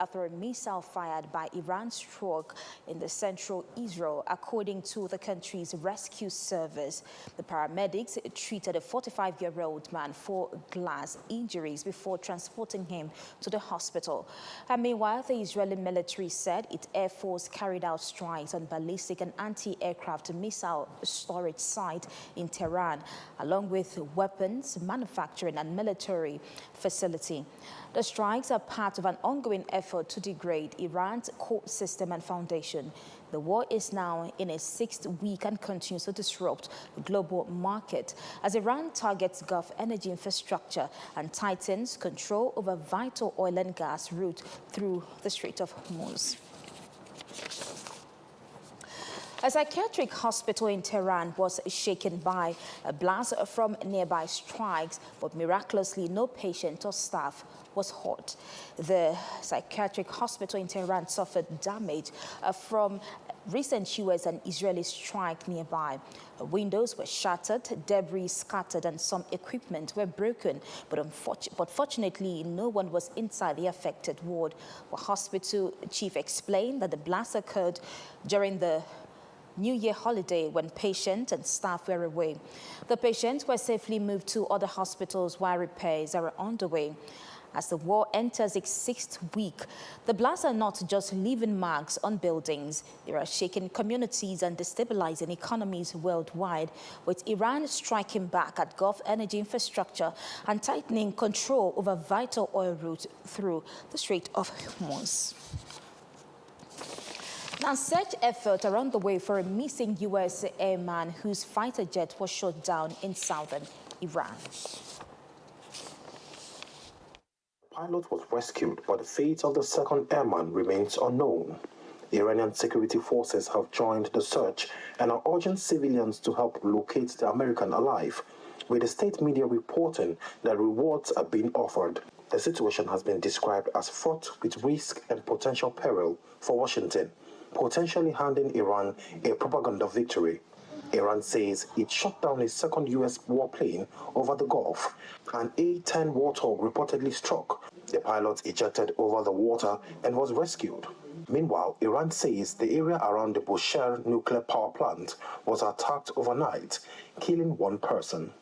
after a missile fired by Iran struck in the central Israel, according to the country's rescue service. The paramedics treated a 45-year-old man for glass injuries before transporting him to the hospital. And meanwhile, the Israeli military said its Air Force carried out strikes on ballistic and anti-aircraft missile storage site in Tehran, along with weapons manufacturing and military facility. The strikes are part of an ongoing effort to degrade Iran's court system and foundation. The war is now in its 6th week and continues to disrupt the global market as Iran targets Gulf energy infrastructure and tightens control over vital oil and gas route through the Strait of Hormuz. A psychiatric hospital in Tehran was shaken by a blast from nearby strikes, but miraculously no patient or staff was hurt. The psychiatric hospital in Tehran suffered damage from recent U.S. and Israeli strike nearby. Windows were shattered, debris scattered, and some equipment were broken. But fortunately, no one was inside the affected ward. The hospital chief explained that the blast occurred during the New Year holiday when patients and staff were away. The patients were safely moved to other hospitals while repairs are underway. As the war enters its 6th week, the blasts are not just leaving marks on buildings. They are shaking communities and destabilizing economies worldwide, with Iran striking back at Gulf energy infrastructure and tightening control over vital oil routes through the Strait of Hormuz. Now, search efforts are underway for a missing U.S. airman whose fighter jet was shot down in southern Iran. The pilot was rescued, but the fate of the second airman remains unknown. Iranian security forces have joined the search and are urging civilians to help locate the American alive, with the state media reporting that rewards are being offered. The situation has been described as fraught with risk and potential peril for Washington, potentially handing Iran a propaganda victory. Iran says it shot down a second U.S. warplane over the Gulf. An A-10 Warthog reportedly struck. The pilot ejected over the water and was rescued. Meanwhile, Iran says the area around the Bushehr nuclear power plant was attacked overnight, killing one person.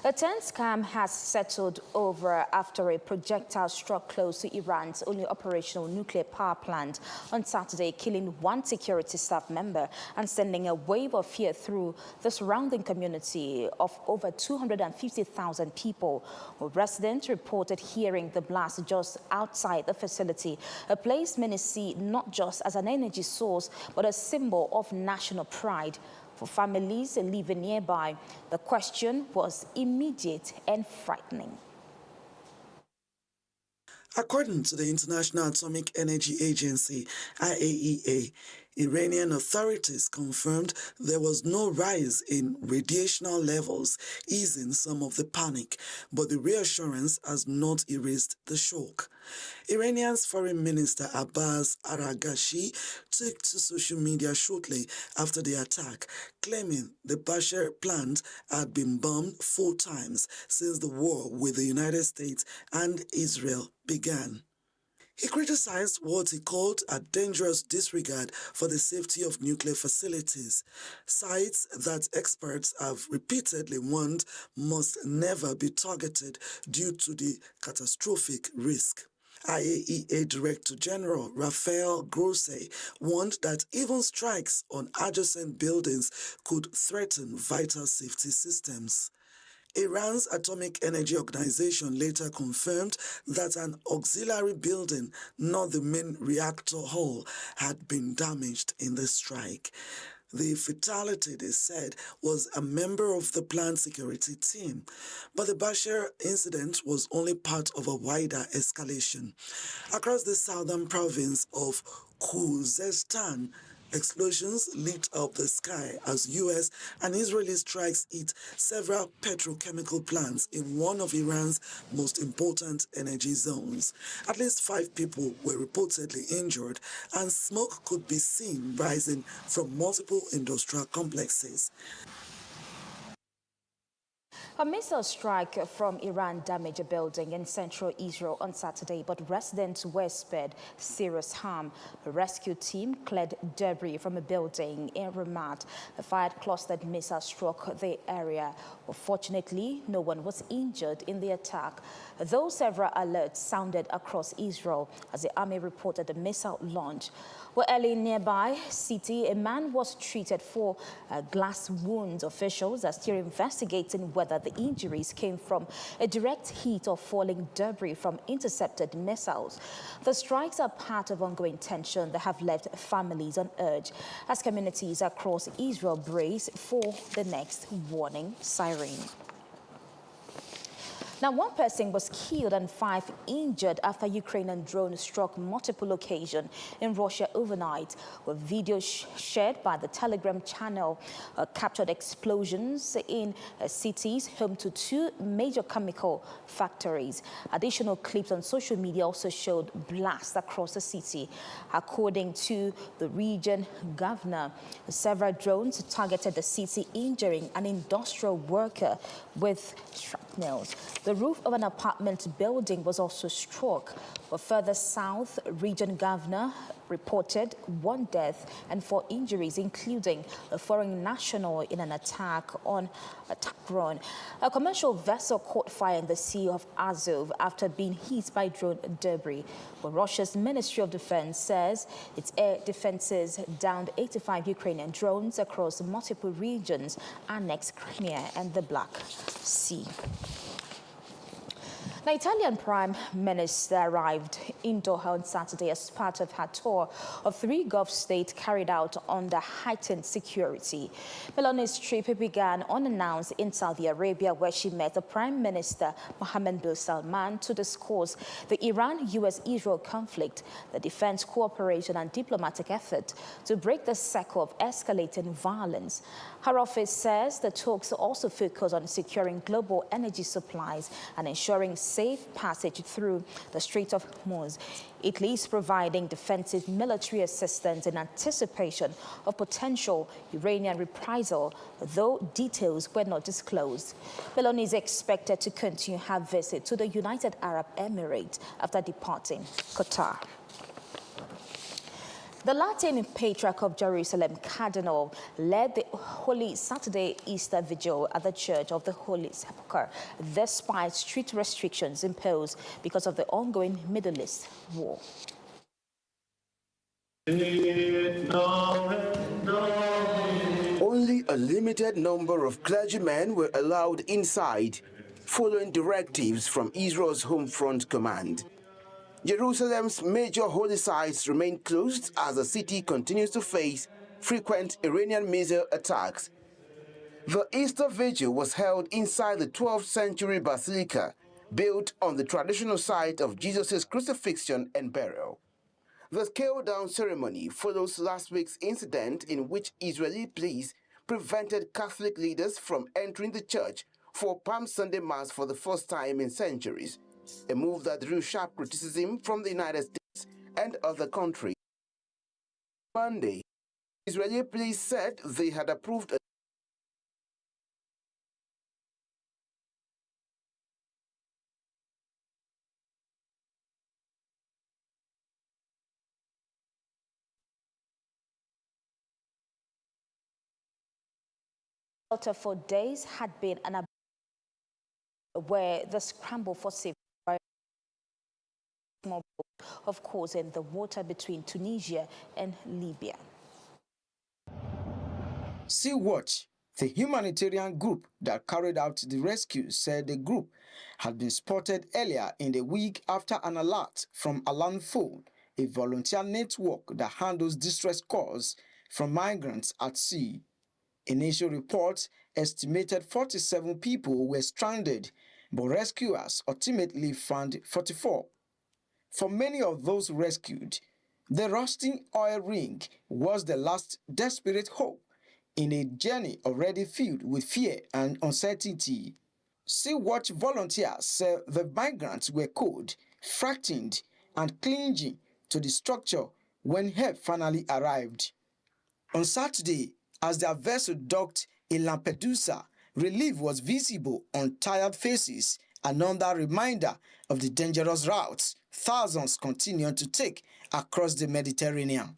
A tense calm has settled over after a projectile struck close to Iran's only operational nuclear power plant on Saturday, killing one security staff member and sending a wave of fear through the surrounding community of over 250,000 people. Residents reported hearing the blast just outside the facility, a place many see not just as an energy source, but a symbol of national pride. For families living nearby, the question was immediate and frightening. According to the International Atomic Energy Agency, IAEA, Iranian authorities confirmed there was no rise in radiational levels, easing some of the panic, but the reassurance has not erased the shock. Iranian's Foreign Minister Abbas Araghchi took to social media shortly after the attack, claiming the Bushehr plant had been bombed 4 times since the war with the United States and Israel began. He criticized what he called a dangerous disregard for the safety of nuclear facilities, sites that experts have repeatedly warned must never be targeted due to the catastrophic risk. IAEA Director General Rafael Grossi warned that even strikes on adjacent buildings could threaten vital safety systems. Iran's Atomic Energy Organization later confirmed that an auxiliary building, not the main reactor hall, had been damaged in the strike. The fatality, they said, was a member of the plant security team. But the Bushehr incident was only part of a wider escalation. Across the southern province of Khuzestan, explosions lit up the sky as U.S. and Israeli strikes hit several petrochemical plants in one of Iran's most important energy zones. At least 5 people were reportedly injured, and smoke could be seen rising from multiple industrial complexes. A missile strike from Iran damaged a building in central Israel on Saturday, but residents were spared serious harm. A rescue team cleared debris from a building in Ramat. A fired clustered missile struck the area. Fortunately, no one was injured in the attack, though several alerts sounded across Israel as the army reported the missile launch. Well, early in nearby city, a man was treated for glass wounds. Officials are still investigating whether the injuries came from a direct hit or falling debris from intercepted missiles. The strikes are part of ongoing tension that have left families on edge as communities across Israel brace for the next warning siren. Now, one person was killed and 5 injured after Ukrainian drone struck multiple occasions in Russia overnight. A video shared by the Telegram channel captured explosions in cities home to 2 major chemical factories. Additional clips on social media also showed blasts across the city. According to the region governor, several drones targeted the city, injuring an industrial worker with shrapnels. The roof of an apartment building was also struck. But further south, region governor reported 1 death and 4 injuries, including a foreign national in an attack on Takron. A commercial vessel caught fire in the Sea of Azov after being hit by drone debris. But Russia's Ministry of Defense says its air defenses downed 85 Ukrainian drones across multiple regions annexed Crimea and the Black Sea. The Italian Prime Minister arrived in Doha on Saturday as part of her tour of 3 Gulf states carried out under heightened security. Meloni's trip began unannounced in Saudi Arabia, where she met the Prime Minister Mohammed bin Salman to discuss the Iran-US-Israel conflict, the defense cooperation and diplomatic effort to break the cycle of escalating violence. Her office says the talks also focus on securing global energy supplies and ensuring safe passage through the Strait of Hormuz. Italy is providing defensive military assistance in anticipation of potential Iranian reprisal, though details were not disclosed. Meloni is expected to continue her visit to the United Arab Emirates after departing Qatar. The Latin Patriarch of Jerusalem, Cardinal, led the Holy Saturday Easter Vigil at the Church of the Holy Sepulchre, despite strict restrictions imposed because of the ongoing Middle East war. Only a limited number of clergymen were allowed inside, following directives from Israel's Home Front Command. Jerusalem's major holy sites remain closed as the city continues to face frequent Iranian missile attacks. The Easter Vigil was held inside the 12th century basilica, built on the traditional site of Jesus' crucifixion and burial. The scaled-down ceremony follows last week's incident in which Israeli police prevented Catholic leaders from entering the church for Palm Sunday Mass for the first time in centuries, a move that drew sharp criticism from the United States and other countries. Monday, Israeli police said they had approved a For days had been an where the scramble for safety, of course, in the water between Tunisia and Libya. Sea Watch, the humanitarian group that carried out the rescue, said the group had been spotted earlier in the week after an alert from Alarm Phone, a volunteer network that handles distress calls from migrants at sea. Initial reports estimated 47 people were stranded, but rescuers ultimately found 44. For many of those rescued, the rusting oil rig was the last desperate hope in a journey already filled with fear and uncertainty. Sea Watch volunteers said the migrants were cold, frightened, and clinging to the structure when help finally arrived. On Saturday, as their vessel docked in Lampedusa, relief was visible on tired faces, another reminder of the dangerous routes thousands continue to take across the Mediterranean.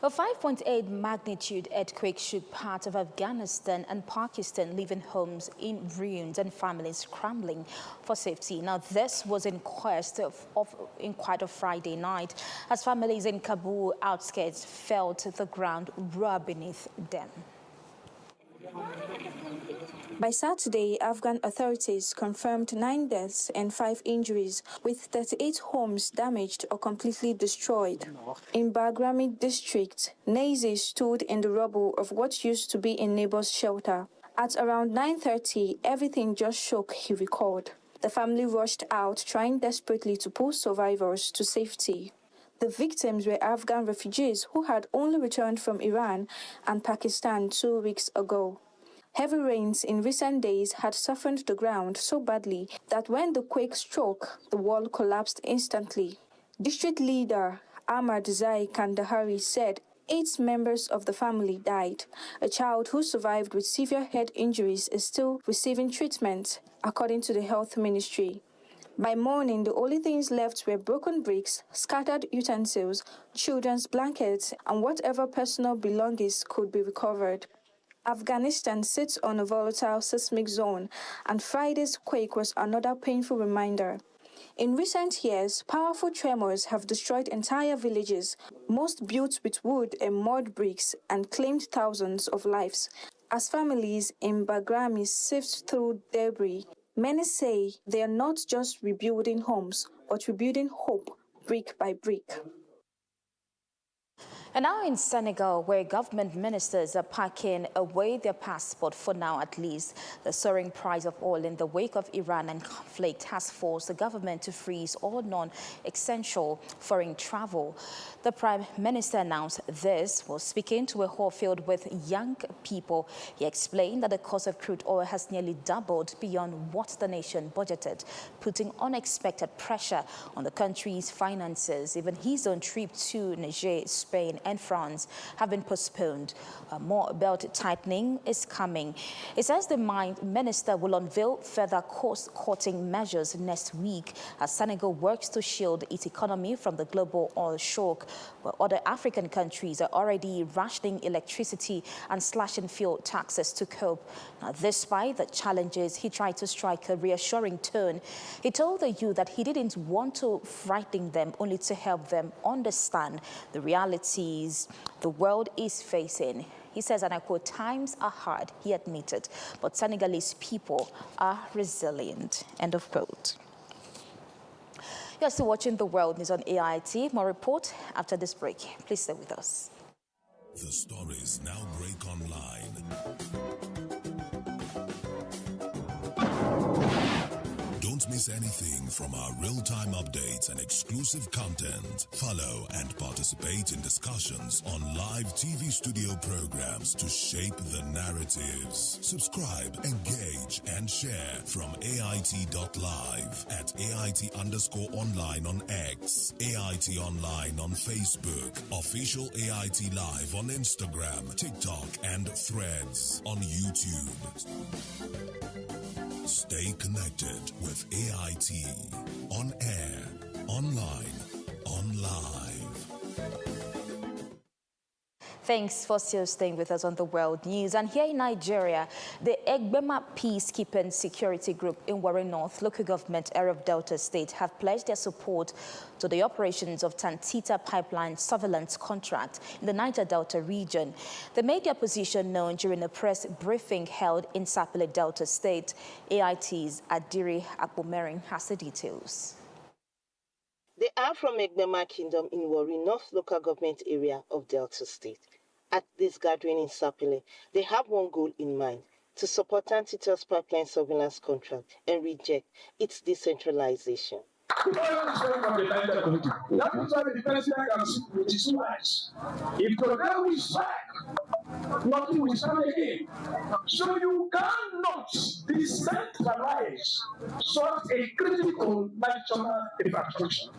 A 5.8 magnitude earthquake shook part of Afghanistan and Pakistan, leaving homes in ruins and families scrambling for safety. Now, this was in quite a Friday night, as families in Kabul outskirts felt the ground roar beneath them. By Saturday, Afghan authorities confirmed 9 deaths and 5 injuries, with 38 homes damaged or completely destroyed. In Bagrami district, Nazi stood in the rubble of what used to be a neighbor's shelter. At around 9:30, everything just shook, he recalled. The family rushed out, trying desperately to pull survivors to safety. The victims were Afghan refugees who had only returned from Iran and Pakistan 2 weeks ago. Heavy rains in recent days had softened the ground so badly that when the quake struck, the wall collapsed instantly. District leader Ahmad Zai Kandahari said 8 members of the family died. A child who survived with severe head injuries is still receiving treatment, according to the health ministry. By morning, the only things left were broken bricks, scattered utensils, children's blankets, and whatever personal belongings could be recovered. Afghanistan sits on a volatile seismic zone, and Friday's quake was another painful reminder. In recent years, powerful tremors have destroyed entire villages, most built with wood and mud bricks, and claimed thousands of lives. As families in Bagrami sift through debris, many say they are not just rebuilding homes, but rebuilding hope brick by brick. And now in Senegal, where government ministers are packing away their passport, for now at least, the soaring price of oil in the wake of Iran and conflict has forced the government to freeze all non-essential foreign travel. The Prime Minister announced this while speaking to a hall filled with young people. He explained that the cost of crude oil has nearly doubled beyond what the nation budgeted, putting unexpected pressure on the country's finances. Even his own trip to Niger, Spain, and France have been postponed. More belt tightening is coming. It says the minister will unveil further cost-cutting measures next week as Senegal works to shield its economy from the global oil shock, where other African countries are already rationing electricity and slashing fuel taxes to cope. Now, despite the challenges, he tried to strike a reassuring tone. He told the youth that he didn't want to frighten them, only to help them understand the realities the world is facing. He says, and I quote, "Times are hard," he admitted, "but Senegalese people are resilient," end of quote. You're still watching The World News on AIT. More report after this break. Please stay with us. The stories now break online. Don't miss anything from our real-time updates and exclusive content. Follow and participate in discussions on live TV studio programs to shape the narratives. Subscribe, engage, and share from AIT.live at AIT_online on X, AIT Online on Facebook, Official AIT Live on Instagram, TikTok, and Threads on YouTube. Stay connected with AIT. On air, online, on live. Thanks for still staying with us on The World News. And here in Nigeria, the Egbema Peacekeeping Security Group in Warri North local government area of Delta State have pledged their support to the operations of Tantita Pipeline surveillance contract in the Niger Delta region. They made their position known during a press briefing held in Sapele, Delta State. AIT's Adiri Akpomerin has the details. They are from Egbema Kingdom in Warri North local government area of Delta State. At this gathering in Sapele, they have one goal in mind: to support Tantita's pipeline surveillance contract and reject its decentralization. If to them we back, nothing will stand again. So you cannot decentralize such a critical national infrastructure.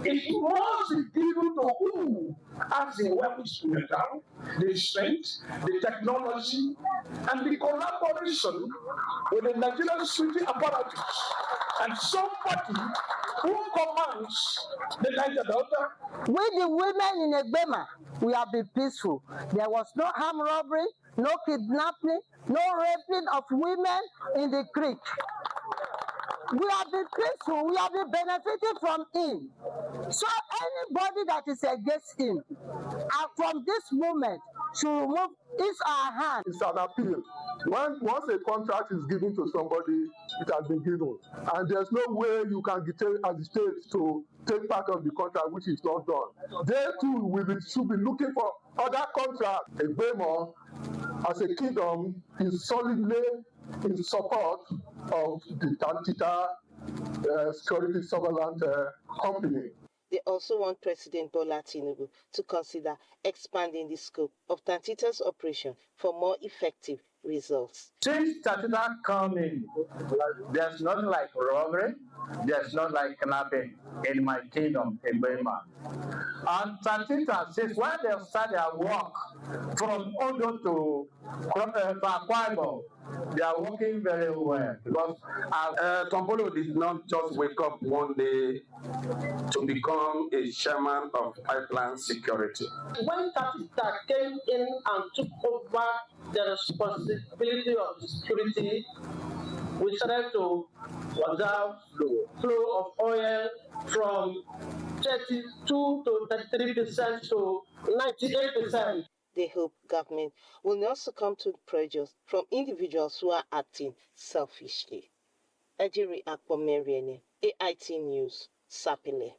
It must be given to who has the weapons to the down, the strength, the technology, and the collaboration with the Nigerian security apparatus, and somebody who commands the Niger Delta. With the women in Egbema, we have been peaceful. There was no armed robbery, no kidnapping, no raping of women in the creek. We have been peaceful, we have been benefiting from him. So anybody that is against him, from this moment, should remove his or her hand. It's an appeal. Once a contract is given to somebody, it has been given. And there's no way you can agitate to take part of the contract which is not done. They too should be looking for other contracts. Egbema, as a kingdom, is solidly in support of the Tantita Security Surveillance Company. They also want President Bola Tinubu to consider expanding the scope of Tantita's operation for more effective results. Since Tantita come in, there's nothing like robbery, there's not like kidnapping in my kingdom, in Burma. And Tantita, since when they started their work from Ondo to Akwa Ibom, they are working very well. Because Tombolo did not just wake up one day to become a chairman of pipeline security. when Tantita came in and took over the responsibility of the security, we started to observe flow of oil from 32 to 33% to 98%. They hope government will not succumb to pressures from individuals who are acting selfishly. Ejiri Akpomeriene, AIT News, Sapele.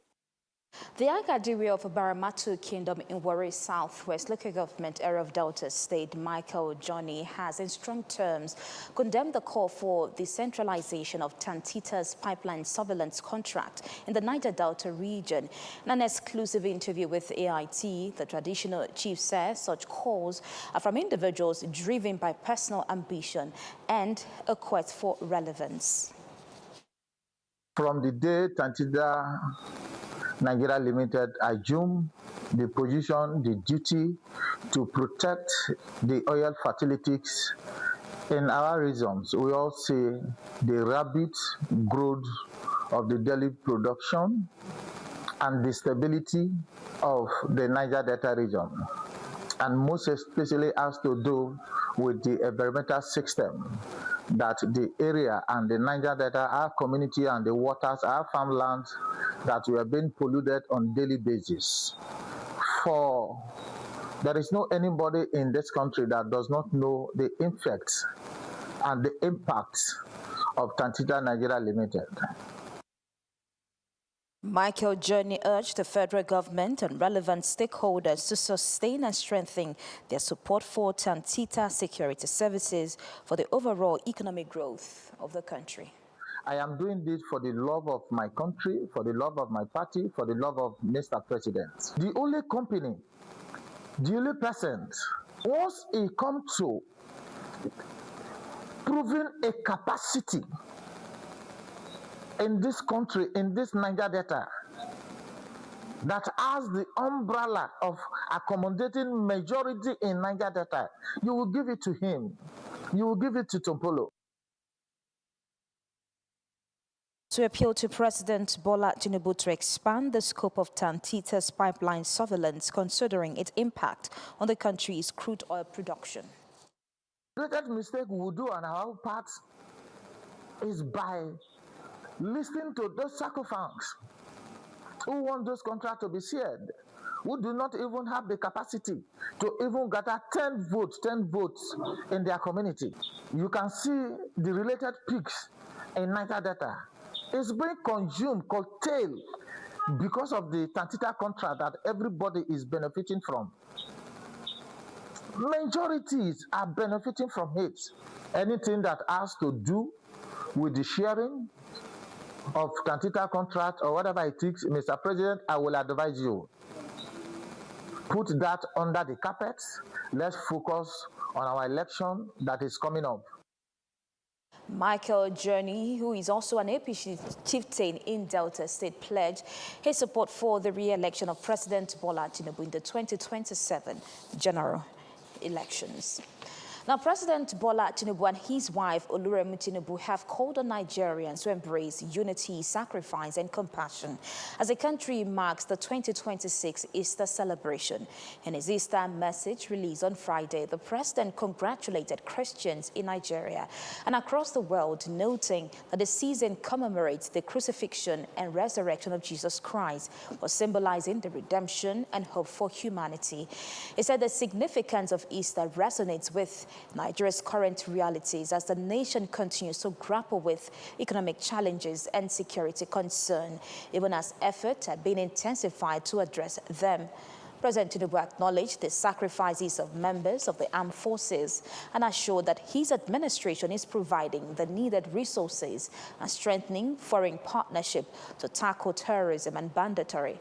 The Agadiri of Baramatu Kingdom in Warri Southwest Local Government area of Delta State, Michael Johnny, has in strong terms condemned the call for the centralization of Tantita's pipeline surveillance contract in the Niger Delta region. In an exclusive interview with AIT, the traditional chief says such calls are from individuals driven by personal ambition and a quest for relevance. From the day Tantita Nigeria Limited assumed the position, the duty to protect the oil facilities in our regions, we all see the rapid growth of the daily production and the stability of the Niger Delta region, and most especially has to do with the environmental system that the area and the Niger Delta, our community and the waters, our farmlands, that we are being polluted on daily basis. For there is no anybody in this country that does not know the effects and the impacts of Tantita Nigeria Limited. Michael Journey urged the federal government and relevant stakeholders to sustain and strengthen their support for Tantita Security Services for the overall economic growth of the country. I am doing this for the love of my country, for the love of my party, for the love of Mr. President. The only company, the only person, once it comes to proving a capacity in this country, in this Niger Delta, that has the umbrella of accommodating majority in Niger Delta, you will give it to him. You will give it to Tombolo. To appeal to President Bola Tinubu to expand the scope of Tantita's pipeline surveillance, considering its impact on the country's crude oil production. The greatest mistake we do on our part is by listening to those sycophants who want those contracts to be shared, who do not even have the capacity to even gather 10 votes in their community. You can see the related peaks in Niger Delta. It's being consumed, curtailed, because of the Tantita contract that everybody is benefiting from. Majorities are benefiting from it. Anything that has to do with the sharing of Tantita contract or whatever it is, Mr. President, I will advise you. put that under the carpet. Let's focus on our election that is coming up. Michael Journey, who is also an APC chieftain in Delta State, pledged his support for the re-election of President Bola Tinubu in the 2027 general elections. Now, President Bola Tinubu and his wife Oluremi Tinubu have called on Nigerians to embrace unity, sacrifice and compassion as the country marks the 2026 Easter celebration. In his Easter message released on Friday, the president congratulated Christians in Nigeria and across the world, noting that the season commemorates the crucifixion and resurrection of Jesus Christ, while symbolizing the redemption and hope for humanity. He said the significance of Easter resonates with Nigeria's current realities as the nation continues to grapple with economic challenges and security concern, even as efforts have been intensified to address them. President Tinubu acknowledged the sacrifices of members of the armed forces and assured that his administration is providing the needed resources and strengthening foreign partnership to tackle terrorism and banditry.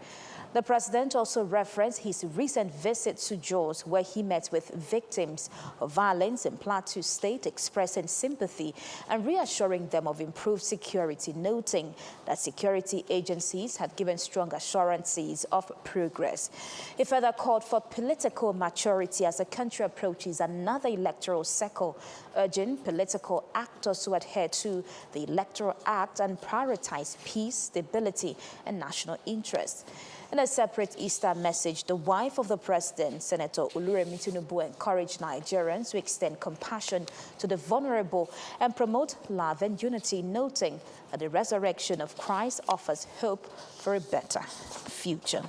The president also referenced his recent visit to Jos, where he met with victims of violence in Plateau State, expressing sympathy and reassuring them of improved security, noting that security agencies have given strong assurances of progress. He further called for political maturity as the country approaches another electoral cycle, urging political actors to adhere to the Electoral Act and prioritize peace, stability, and national interests. In a separate Easter message, the wife of the president, Senator Oluremi Tinubu, encouraged Nigerians to extend compassion to the vulnerable and promote love and unity, noting that the resurrection of Christ offers hope for a better future.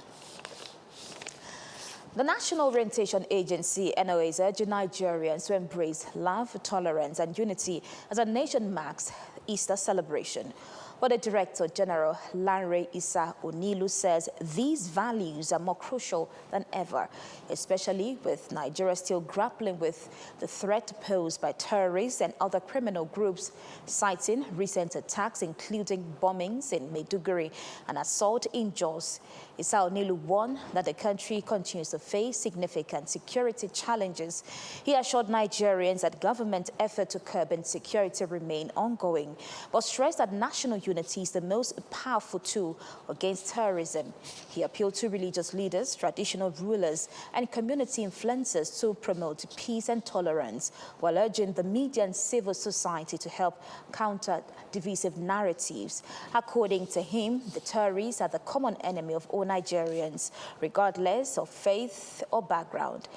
The National Orientation Agency, NOA, is urging Nigerians to embrace love, tolerance, and unity as our nation marks Easter celebration. But the Director General, Lanre Issa Onilu, says these values are more crucial than ever, especially with Nigeria still grappling with the threat posed by terrorists and other criminal groups, citing recent attacks, including bombings in Maiduguri and assault in Jos. Issa Onilu warned that the country continues to face significant security challenges. He assured Nigerians that government efforts to curb insecurity remain ongoing, but stressed that national unity is the most powerful tool against terrorism. He appealed to religious leaders, traditional rulers, and community influencers to promote peace and tolerance, while urging the media and civil society to help counter divisive narratives. According to him, the terrorists are the common enemy of all Nigerians, regardless of faith or background.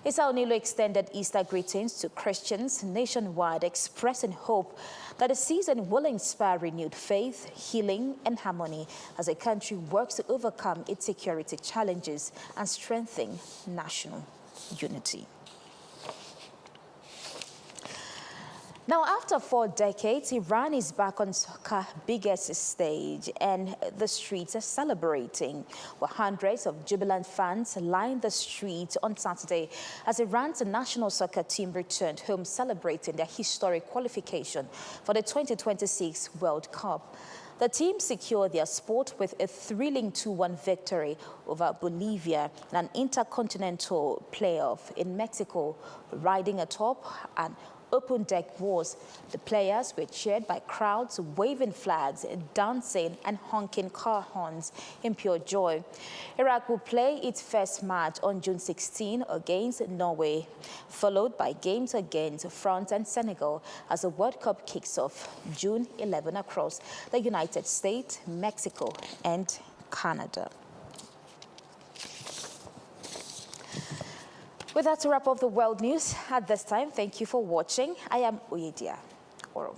Issa Onilu extended Easter greetings to Christians nationwide, expressing hope that the season will inspire renewed faith, healing, and harmony as the country works to overcome its security challenges and strengthen national unity. Now, after 4 decades, Iran is back on soccer's biggest stage, and the streets are celebrating, while hundreds of jubilant fans lined the streets on Saturday as Iran's national soccer team returned home, celebrating their historic qualification for the 2026 World Cup. The team secured their spot with a thrilling 2-1 victory over Bolivia in an intercontinental playoff in Mexico, riding atop an open deck wars. The players were cheered by crowds waving flags, dancing and honking car horns in pure joy. Iraq will play its first match on June 16 against Norway, followed by games against France and Senegal as the World Cup kicks off June 11 across the United States, Mexico and Canada. With that, to wrap up the world news at this time, thank you for watching. I am Oyedia Orum.